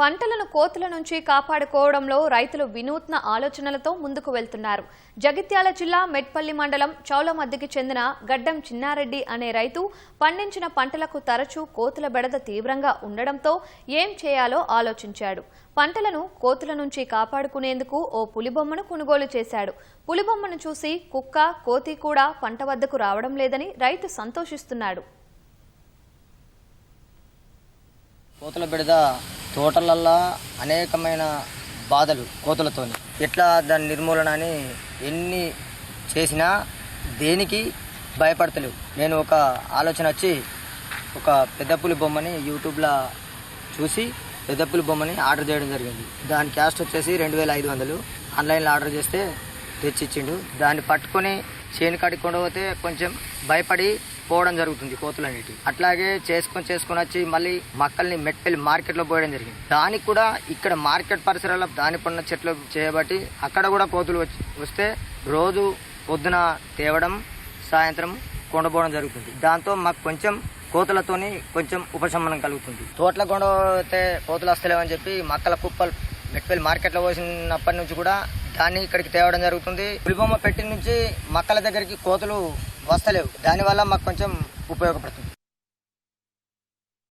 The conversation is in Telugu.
పంటలను కోతుల నుంచి కాపాడుకోవడంలో రైతులు వినూత్న ఆలోచనలతో ముందుకు వెళ్తున్నారు. జగిత్యాల జిల్లా మెట్పల్లి మండలం చౌలమద్దికి చెందిన గడ్డం చిన్నారెడ్డి అనే రైతు పండించిన పంటలకు తరచూ కోతుల బెడద తీవ్రంగా ఉండడంతో ఏం చేయాలో ఆలోచించాడు. పంటలను కోతుల నుంచి కాపాడుకునేందుకు ఓ పులిబొమ్మను కొనుగోలు చేశాడు. పులిబొమ్మను చూసి కుక్క, కోతి కూడా పంట వద్దకు రావడం లేదని రైతు సంతోషిస్తున్నాడు. కోతుల బెడద తోటలల్లో అనేకమైన బాధలు కోతులతో ఎట్లా దాని నిర్మూలన అని ఎన్ని చేసినా దేనికి భయపడతలేవు. నేను ఒక ఆలోచన వచ్చి ఒక పెద్ద పులి బొమ్మని యూట్యూబ్లో చూసి పెద్ద పులి బొమ్మని ఆర్డర్ చేయడం జరిగింది. దాని కాస్ట్ వచ్చేసి 2500. ఆన్లైన్లో ఆర్డర్ చేస్తే తెచ్చిచ్చిండు. దాన్ని పట్టుకొని చేను కాడికి కొండపోతే కొంచెం భయపడి పోవడం జరుగుతుంది కోతులన్నిటి. అట్లాగే చేసుకొని వచ్చి మళ్ళీ మక్కల్ని మెట్పల్లి మార్కెట్లో పోయడం జరిగింది. దానికి కూడా ఇక్కడ మార్కెట్ పరిసరాల్లో దాని పడిన చెట్లు చేయబట్టి అక్కడ కూడా కోతులు వస్తే రోజు పొద్దున తేవడం, సాయంత్రం కొండపోవడం జరుగుతుంది. దాంతో మాకు కొంచెం కోతులతోని కొంచెం ఉపశమనం కలుగుతుంది. తోటల కొండపోతే కోతులు వస్తలేవని చెప్పి మక్కల కుప్పలు మెట్పల్లి మార్కెట్లో పోసినప్పటి నుంచి కూడా దాన్ని ఇక్కడికి తేవడం జరుగుతుంది. పులిబొమ్మ పెట్టిన నుంచి మక్కల దగ్గరికి కోతులు వస్తలేవు. దానివల్ల మాకు కొంచెం ఉపయోగపడుతుంది.